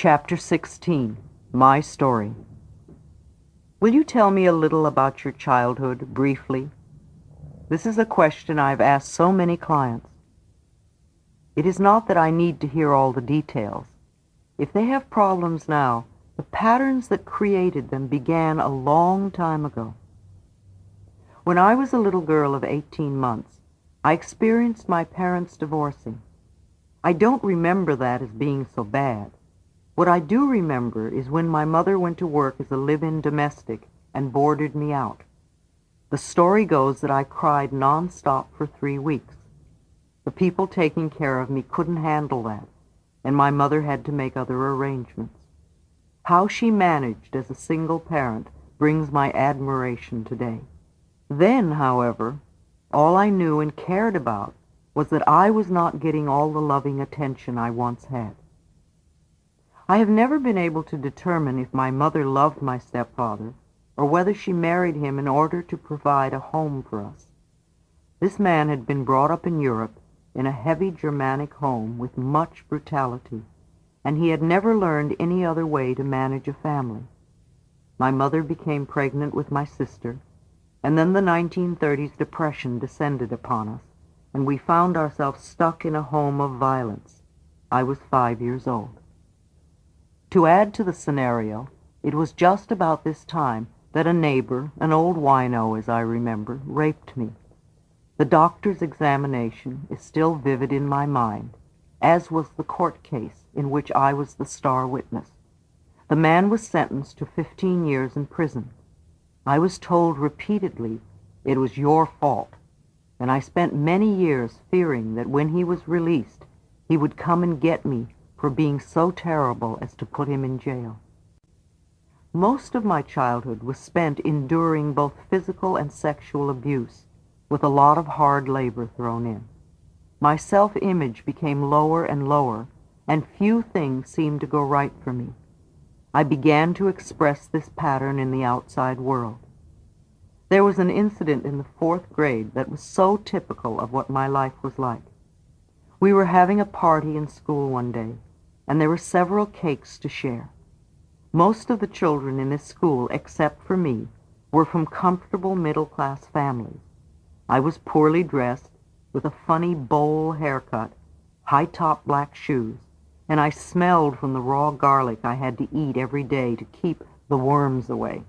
Chapter 16. My Story. Will you tell me a little about your childhood, briefly? This is a question I've asked so many clients. It is not that I need to hear all the details. If they have problems now, the patterns that created them began a long time ago. When I was a little girl of 18 months, I experienced my parents divorcing. I don't remember that as being so bad. What I do remember is when my mother went to work as a live-in domestic and boarded me out. The story goes that I cried nonstop for 3 weeks. The people taking care of me couldn't handle that, and my mother had to make other arrangements. How she managed as a single parent brings my admiration today. Then, however, all I knew and cared about was that I was not getting all the loving attention I once had. I have never been able to determine if my mother loved my stepfather or whether she married him in order to provide a home for us. This man had been brought up in Europe in a heavy Germanic home with much brutality, and he had never learned any other way to manage a family. My mother became pregnant with my sister, and then the 1930s depression descended upon us, and we found ourselves stuck in a home of violence. I was 5 years old. To add to the scenario, it was just about this time that a neighbor, an old wino as I remember, raped me. The doctor's examination is still vivid in my mind, as was the court case in which I was the star witness. The man was sentenced to 15 years in prison. I was told repeatedly, "It was your fault," and I spent many years fearing that when he was released, he would come and get me for being so terrible as to put him in jail. Most of my childhood was spent enduring both physical and sexual abuse, with a lot of hard labor thrown in. My self-image became lower and lower, and few things seemed to go right for me. I began to express this pattern in the outside world. There was an incident in the 4th grade that was so typical of what my life was like. We were having a party in school one day, and there were several cakes to share. Most of the children in this school, except for me, were from comfortable middle-class families. I was poorly dressed, with a funny bowl haircut, high-top black shoes, and I smelled from the raw garlic I had to eat every day to keep the worms away.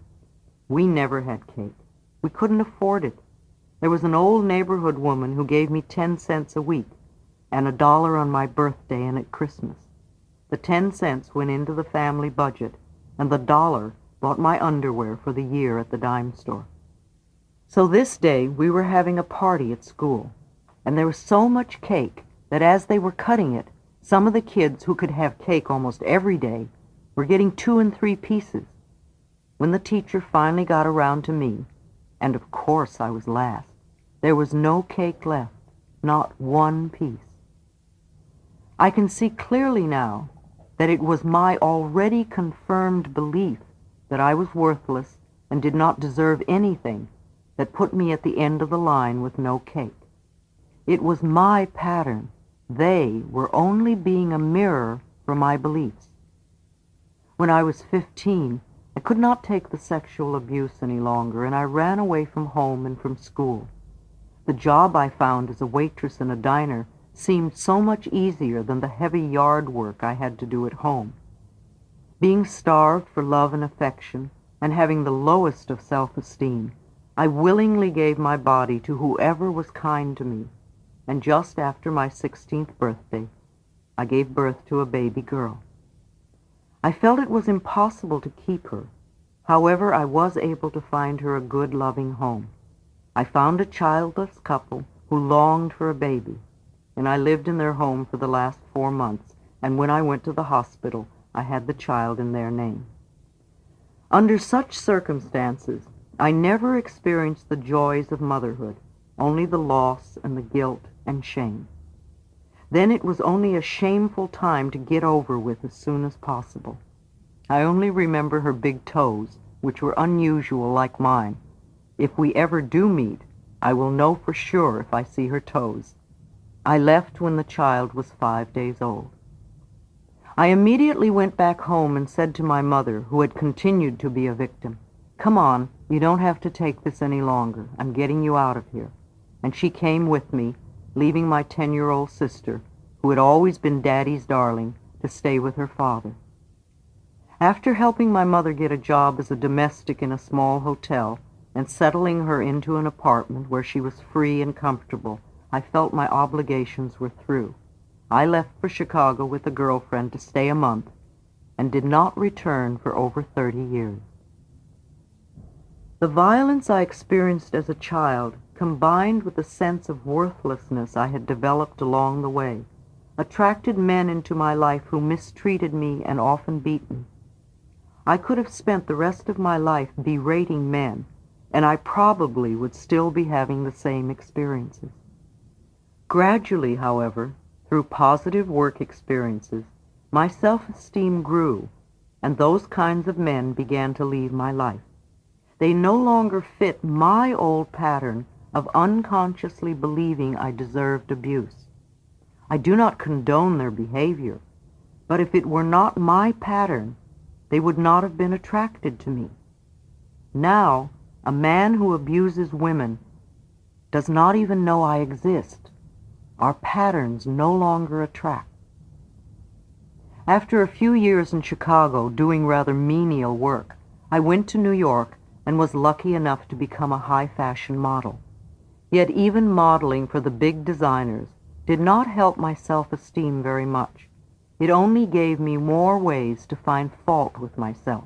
We never had cake. We couldn't afford it. There was an old neighborhood woman who gave me 10 cents a week and $1 on my birthday and at Christmas. The 10 cents went into the family budget, and the $1 bought my underwear for the year at the dime store. So this day we were having a party at school, and there was so much cake that as they were cutting it, some of the kids who could have cake almost every day were getting 2 and 3 pieces. When the teacher finally got around to me, and of course I was last, there was no cake left, not 1 piece. I can see clearly now that it was my already confirmed belief that I was worthless and did not deserve anything that put me at the end of the line with no cake. It was my pattern. They were only being a mirror for my beliefs. When I was 15, I could not take the sexual abuse any longer, and I ran away from home and from school. The job I found as a waitress in a diner seemed so much easier than the heavy yard work I had to do at home. Being starved for love and affection, and having the lowest of self-esteem, I willingly gave my body to whoever was kind to me, and just after my 16th birthday, I gave birth to a baby girl. I felt it was impossible to keep her. However, I was able to find her a good, loving home. I found a childless couple who longed for a baby, and I lived in their home for the last 4 months, and when I went to the hospital, I had the child in their name. Under such circumstances, I never experienced the joys of motherhood, only the loss and the guilt and shame. Then it was only a shameful time to get over with as soon as possible. I only remember her big toes, which were unusual like mine. If we ever do meet, I will know for sure if I see her toes. I left when the child was 5 days old. I immediately went back home and said to my mother, who had continued to be a victim, "Come on, you don't have to take this any longer. I'm getting you out of here." And she came with me, leaving my 10-year-old sister, who had always been Daddy's darling, to stay with her father. After helping my mother get a job as a domestic in a small hotel and settling her into an apartment where she was free and comfortable, I felt my obligations were through. I left for Chicago with a girlfriend to stay a month and did not return for over 30 years. The violence I experienced as a child, combined with the sense of worthlessness I had developed along the way, attracted men into my life who mistreated me and often beat me. I could have spent the rest of my life berating men, and I probably would still be having the same experiences. Gradually, however, through positive work experiences, my self-esteem grew, and those kinds of men began to leave my life. They no longer fit my old pattern of unconsciously believing I deserved abuse. I do not condone their behavior, but if it were not my pattern, they would not have been attracted to me. Now, a man who abuses women does not even know I exist. Our patterns no longer attract. After a few years in Chicago doing rather menial work, I went to New York and was lucky enough to become a high-fashion model. Yet even modeling for the big designers did not help my self-esteem very much. It only gave me more ways to find fault with myself.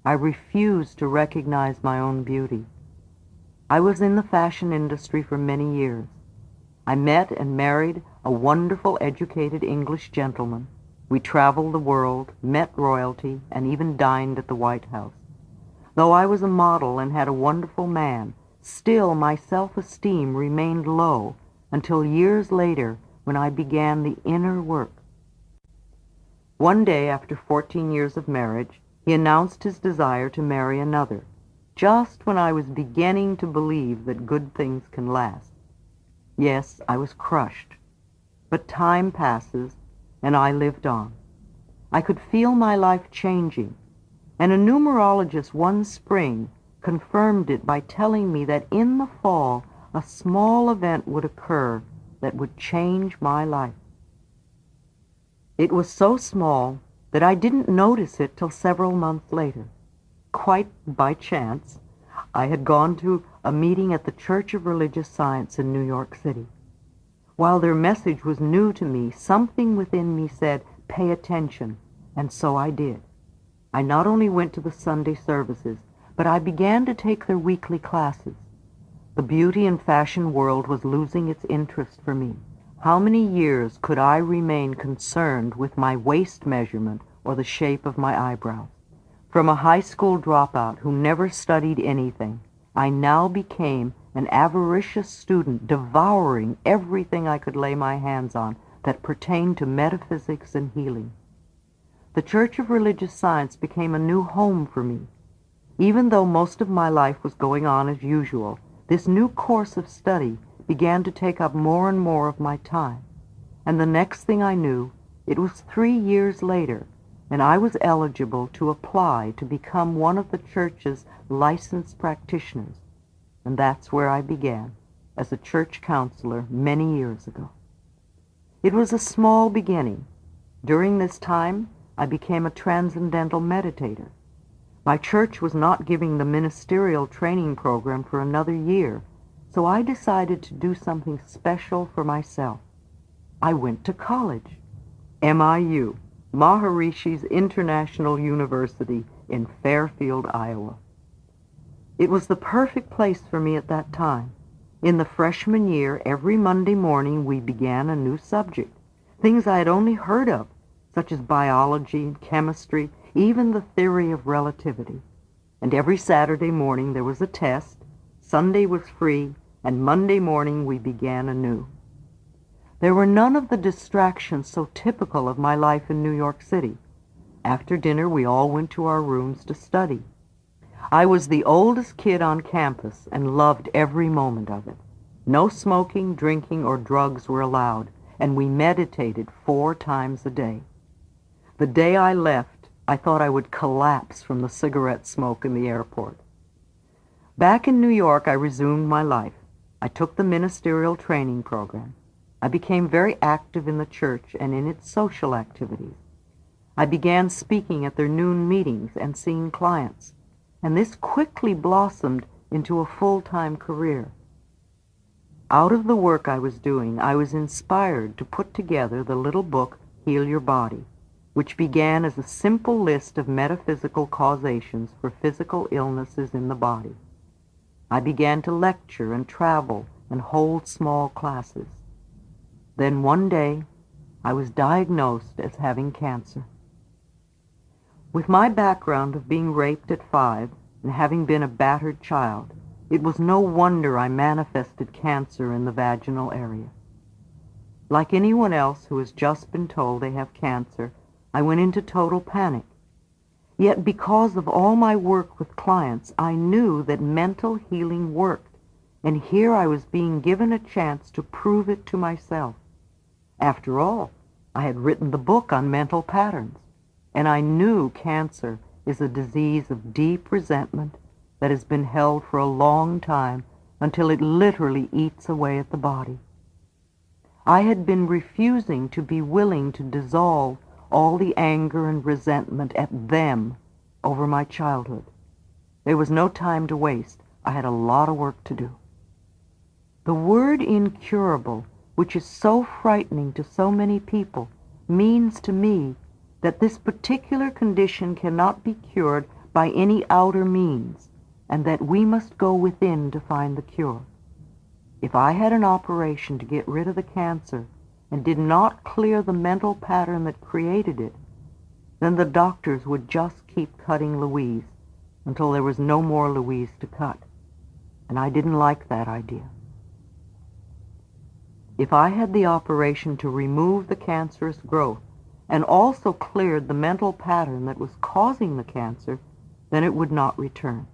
I refused to recognize my own beauty. I was in the fashion industry for many years. I met and married a wonderful, educated English gentleman. We traveled the world, met royalty, and even dined at the White House. Though I was a model and had a wonderful man, still my self-esteem remained low until years later when I began the inner work. One day, after 14 years of marriage, he announced his desire to marry another, just when I was beginning to believe that good things can last. Yes, I was crushed, but time passes, and I lived on. I could feel my life changing, and a numerologist one spring confirmed it by telling me that in the fall a small event would occur that would change my life. It was so small that I didn't notice it till several months later. Quite by chance, I had gone to a meeting at the Church of Religious Science in New York City. While their message was new to me, something within me said, "Pay attention," and so I did. I not only went to the Sunday services, but I began to take their weekly classes. The beauty and fashion world was losing its interest for me. How many years could I remain concerned with my waist measurement or the shape of my eyebrows? From a high school dropout who never studied anything, I now became an avaricious student, devouring everything I could lay my hands on that pertained to metaphysics and healing. The Church of Religious Science became a new home for me. Even though most of my life was going on as usual, this new course of study began to take up more and more of my time. And the next thing I knew, it was 3 years later, and I was eligible to apply to become one of the church's licensed practitioners. And that's where I began, as a church counselor many years ago. It was a small beginning. During this time, I became a transcendental meditator. My church was not giving the ministerial training program for another year, so I decided to do something special for myself. I went to college, MIU, Maharishi's International University in Fairfield, Iowa. It was the perfect place for me at that time. In the freshman year, every Monday morning we began a new subject, things I had only heard of, such as biology and chemistry, even the theory of relativity. And every Saturday morning there was a test, Sunday was free, and Monday morning we began anew. There were none of the distractions so typical of my life in New York City. After dinner we all went to our rooms to study. I was the oldest kid on campus and loved every moment of it. No smoking, drinking, or drugs were allowed, and we meditated 4 times a day. The day I left, I thought I would collapse from the cigarette smoke in the airport. Back in New York, I resumed my life. I took the ministerial training program. I became very active in the church and in its social activities. I began speaking at their noon meetings and seeing clients, and this quickly blossomed into a full-time career. Out of the work I was doing, I was inspired to put together the little book, Heal Your Body, which began as a simple list of metaphysical causations for physical illnesses in the body. I began to lecture and travel and hold small classes. Then one day, I was diagnosed as having cancer. With my background of being raped at 5 and having been a battered child, it was no wonder I manifested cancer in the vaginal area. Like anyone else who has just been told they have cancer, I went into total panic. Yet because of all my work with clients, I knew that mental healing worked, and here I was being given a chance to prove it to myself. After all, I had written the book on mental patterns, and I knew cancer is a disease of deep resentment that has been held for a long time until it literally eats away at the body. I had been refusing to be willing to dissolve all the anger and resentment at them over my childhood. There was no time to waste. I had a lot of work to do. The word incurable, which is so frightening to so many people, means to me that this particular condition cannot be cured by any outer means, and that we must go within to find the cure. If I had an operation to get rid of the cancer and did not clear the mental pattern that created it, then the doctors would just keep cutting Louise until there was no more Louise to cut. And I didn't like that idea. If I had the operation to remove the cancerous growth and also cleared the mental pattern that was causing the cancer, then it would not return.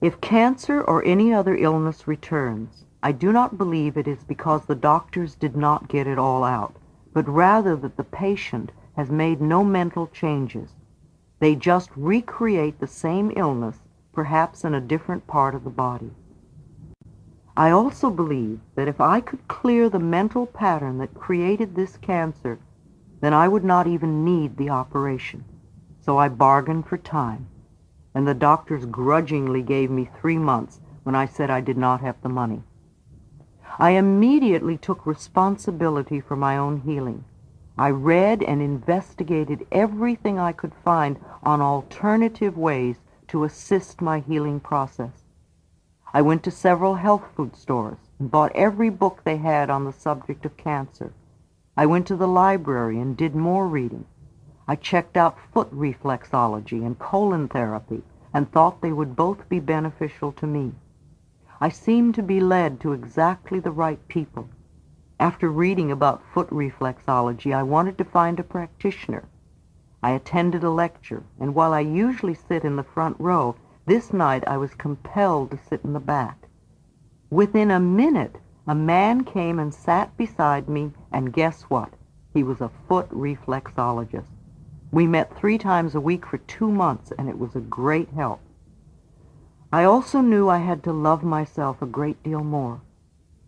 If cancer or any other illness returns, I do not believe it is because the doctors did not get it all out, but rather that the patient has made no mental changes. They just recreate the same illness, perhaps in a different part of the body. I also believe that if I could clear the mental pattern that created this cancer, then I would not even need the operation. So I bargained for time, and the doctors grudgingly gave me 3 months when I said I did not have the money. I immediately took responsibility for my own healing. I read and investigated everything I could find on alternative ways to assist my healing process. I went to several health food stores and bought every book they had on the subject of cancer. I went to the library and did more reading. I checked out foot reflexology and colon therapy and thought they would both be beneficial to me. I seemed to be led to exactly the right people. After reading about foot reflexology, I wanted to find a practitioner. I attended a lecture, and while I usually sit in the front row, this night I was compelled to sit in the back. Within a minute, a man came and sat beside me, and guess what? He was a foot reflexologist. We met 3 times a week for 2 months, and it was a great help. I also knew I had to love myself a great deal more.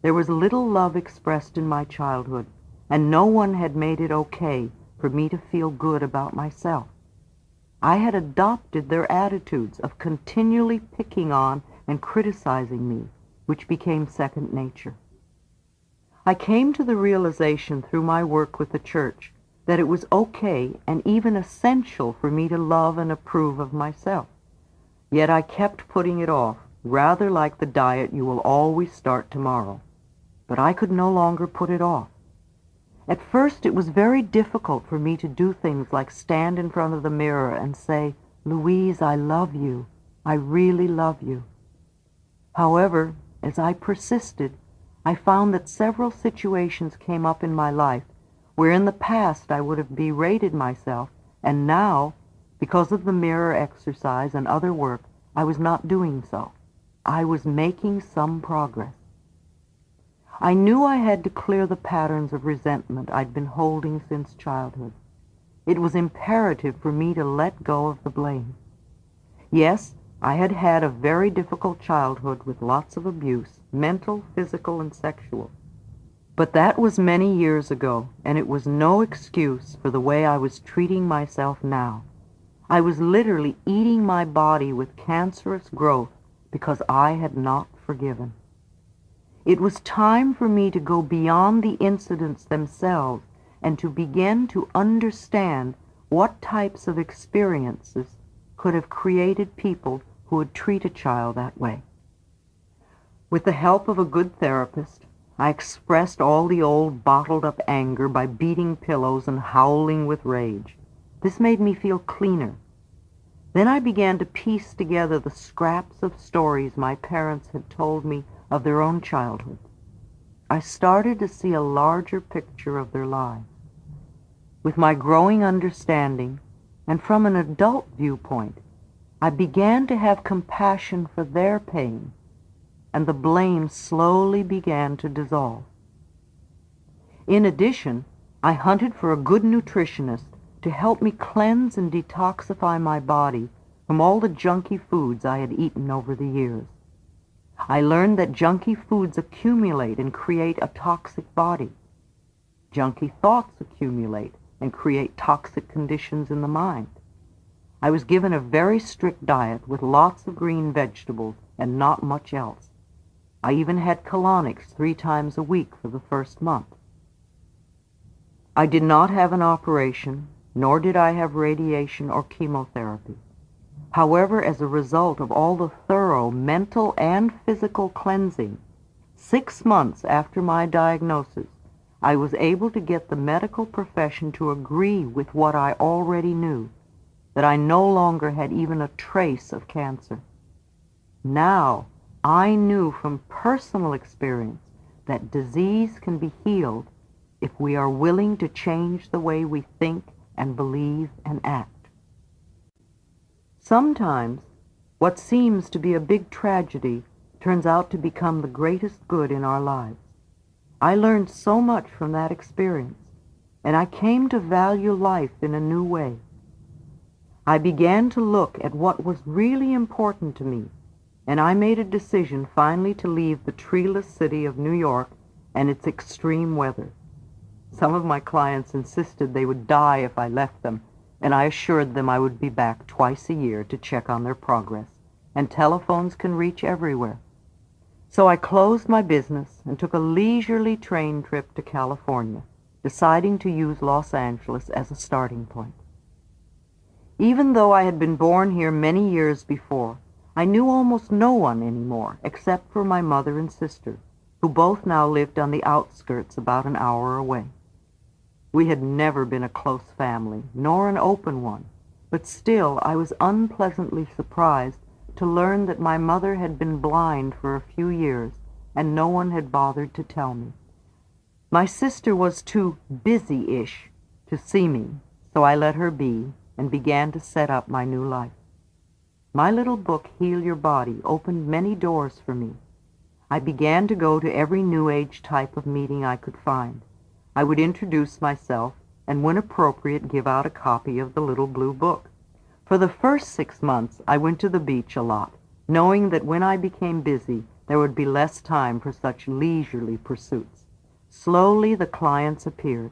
There was little love expressed in my childhood, and no one had made it okay for me to feel good about myself. I had adopted their attitudes of continually picking on and criticizing me, which became second nature. I came to the realization through my work with the church that it was okay and even essential for me to love and approve of myself. Yet I kept putting it off, rather like the diet you will always start tomorrow. But I could no longer put it off. At first it was very difficult for me to do things like stand in front of the mirror and say, "Louise, I love you. I really love you." However, as I persisted, I found that several situations came up in my life where in the past I would have berated myself, and now, because of the mirror exercise and other work, I was not doing so. I was making some progress. I knew I had to clear the patterns of resentment I'd been holding since childhood. It was imperative for me to let go of the blame. Yes, I had had a very difficult childhood with lots of abuse, mental, physical, and sexual. But that was many years ago, and it was no excuse for the way I was treating myself now. I was literally eating my body with cancerous growth because I had not forgiven. It was time for me to go beyond the incidents themselves and to begin to understand what types of experiences could have created people who would treat a child that way. With the help of a good therapist, I expressed all the old bottled-up anger by beating pillows and howling with rage. This made me feel cleaner. Then I began to piece together the scraps of stories my parents had told me of their own childhood. I started to see a larger picture of their lives. With my growing understanding, and from an adult viewpoint, I began to have compassion for their pain, and the blame slowly began to dissolve. In addition, I hunted for a good nutritionist to help me cleanse and detoxify my body from all the junky foods I had eaten over the years. I learned that junky foods accumulate and create a toxic body. Junky thoughts accumulate and create toxic conditions in the mind. I was given a very strict diet with lots of green vegetables and not much else. I even had colonics 3 times a week for the first month. I did not have an operation, nor did I have radiation or chemotherapy. However, as a result of all the thorough mental and physical cleansing, 6 months after my diagnosis, I was able to get the medical profession to agree with what I already knew, that I no longer had even a trace of cancer. Now, I knew from personal experience that disease can be healed if we are willing to change the way we think and believe and act. Sometimes, what seems to be a big tragedy turns out to become the greatest good in our lives. I learned so much from that experience, and I came to value life in a new way. I began to look at what was really important to me, and I made a decision finally to leave the treeless city of New York and its extreme weather. Some of my clients insisted they would die if I left them, and I assured them I would be back twice a year to check on their progress, and telephones can reach everywhere. So I closed my business and took a leisurely train trip to California, deciding to use Los Angeles as a starting point. Even though I had been born here many years before, I knew almost no one anymore except for my mother and sister, who both now lived on the outskirts about an hour away. We had never been a close family, nor an open one, but still I was unpleasantly surprised to learn that my mother had been blind for a few years, and no one had bothered to tell me. My sister was too busy-ish to see me, so I let her be and began to set up my new life. My little book, Heal Your Body, opened many doors for me. I began to go to every New Age type of meeting I could find. I would introduce myself, and when appropriate, give out a copy of the little blue book. For the first 6 months, I went to the beach a lot, knowing that when I became busy, there would be less time for such leisurely pursuits. Slowly, the clients appeared.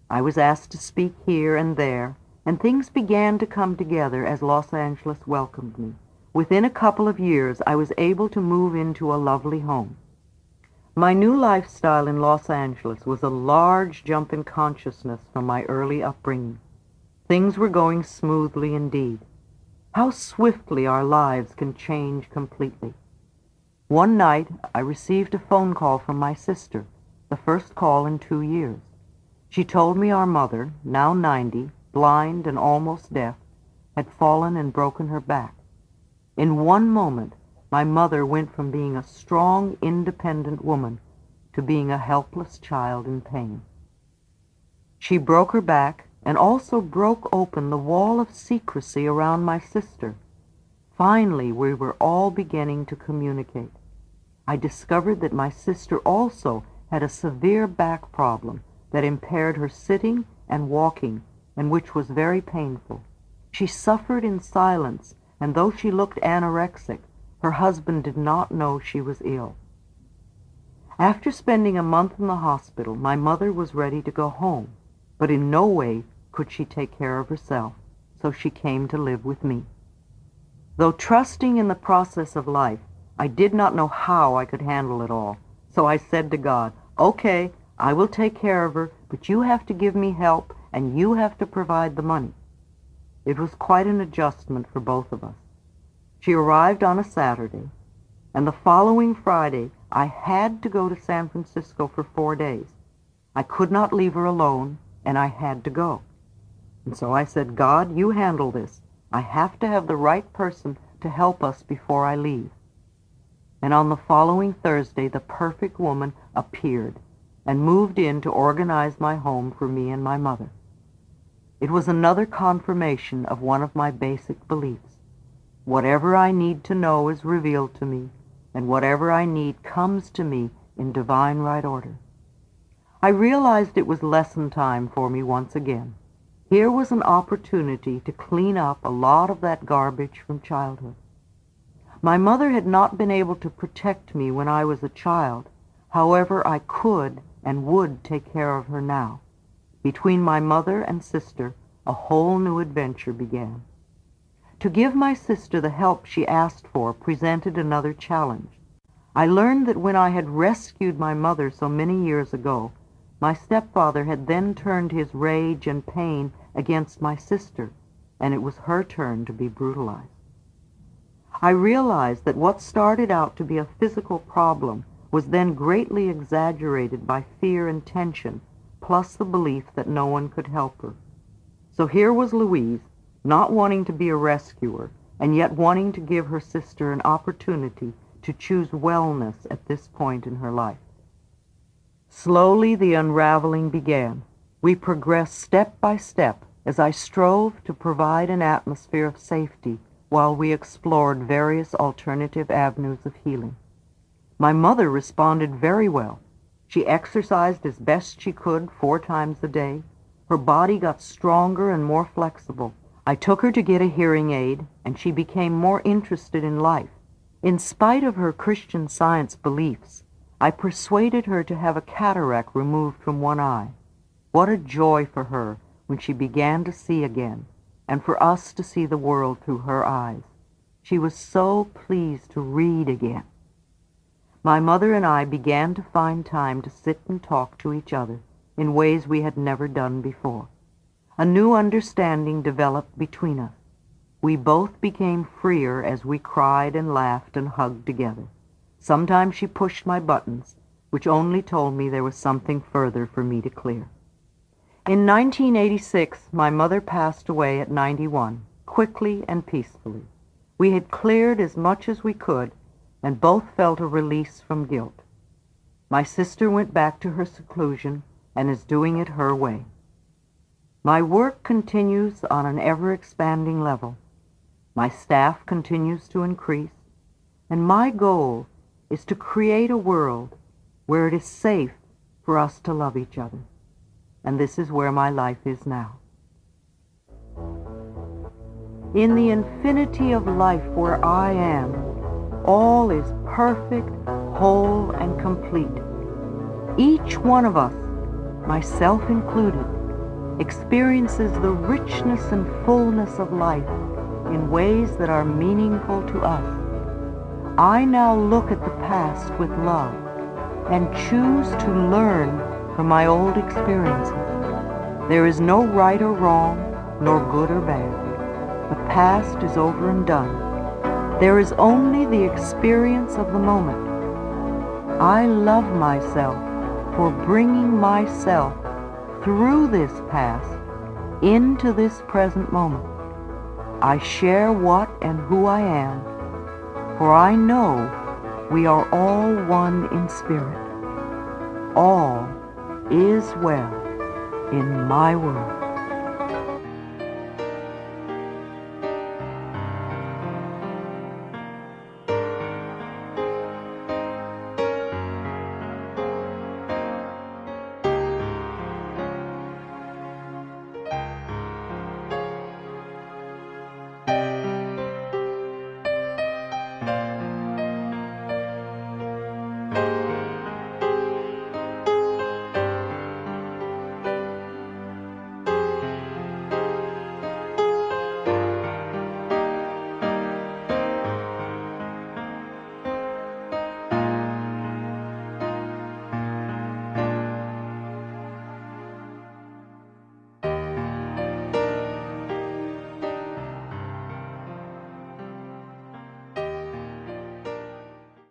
I was asked to speak here and there, and things began to come together as Los Angeles welcomed me. Within a couple of years, I was able to move into a lovely home. My new lifestyle in Los Angeles was a large jump in consciousness from my early upbringing. Things were going smoothly indeed. How swiftly our lives can change completely. One night, I received a phone call from my sister, the first call in 2 years. She told me our mother, now 90, blind and almost deaf, had fallen and broken her back. In one moment, my mother went from being a strong, independent woman to being a helpless child in pain. She broke her back and also broke open the wall of secrecy around my sister. Finally, we were all beginning to communicate. I discovered that my sister also had a severe back problem that impaired her sitting and walking and which was very painful. She suffered in silence, and though she looked anorexic, her husband did not know she was ill. After spending a month in the hospital, my mother was ready to go home, but in no way could she take care of herself, so she came to live with me. Though trusting in the process of life, I did not know how I could handle it all, so I said to God, "Okay, I will take care of her, but you have to give me help, and you have to provide the money." It was quite an adjustment for both of us. She arrived on a Saturday, and the following Friday I had to go to San Francisco for 4 days. I could not leave her alone, and I had to go. And so I said, "God, you handle this. I have to have the right person to help us before I leave." And on the following Thursday, the perfect woman appeared and moved in to organize my home for me and my mother. It was another confirmation of one of my basic beliefs. Whatever I need to know is revealed to me, and whatever I need comes to me in divine right order. I realized it was lesson time for me once again. Here was an opportunity to clean up a lot of that garbage from childhood. My mother had not been able to protect me when I was a child. However, I could and would take care of her now. Between my mother and sister, a whole new adventure began. To give my sister the help she asked for presented another challenge. I learned that when I had rescued my mother so many years ago, my stepfather had then turned his rage and pain against my sister, and it was her turn to be brutalized. I realized that what started out to be a physical problem was then greatly exaggerated by fear and tension, plus the belief that no one could help her. So here was Louise, not wanting to be a rescuer, and yet wanting to give her sister an opportunity to choose wellness at this point in her life. Slowly the unraveling began. We progressed step by step as I strove to provide an atmosphere of safety while we explored various alternative avenues of healing. My mother responded very well. She exercised as best she could 4 times a day. Her body got stronger and more flexible. I took her to get a hearing aid, and she became more interested in life. In spite of her Christian Science beliefs, I persuaded her to have a cataract removed from one eye. What a joy for her when she began to see again, and for us to see the world through her eyes. She was so pleased to read again. My mother and I began to find time to sit and talk to each other in ways we had never done before. A new understanding developed between us. We both became freer as we cried and laughed and hugged together. Sometimes she pushed my buttons, which only told me there was something further for me to clear. In 1986, my mother passed away at 91, quickly and peacefully. We had cleared as much as we could, and both felt a release from guilt. My sister went back to her seclusion and is doing it her way. My work continues on an ever-expanding level. My staff continues to increase, and my goal is to create a world where it is safe for us to love each other. And this is where my life is now. In the infinity of life where I am, all is perfect, whole, and complete. Each one of us, myself included, experiences the richness and fullness of life in ways that are meaningful to us. I now look at the past with love and choose to learn from my old experiences. There is no right or wrong, nor good or bad. The past is over and done. There is only the experience of the moment. I love myself for bringing myself through this past into this present moment. I share what and who I am, for I know we are all one in spirit. All is well in my world.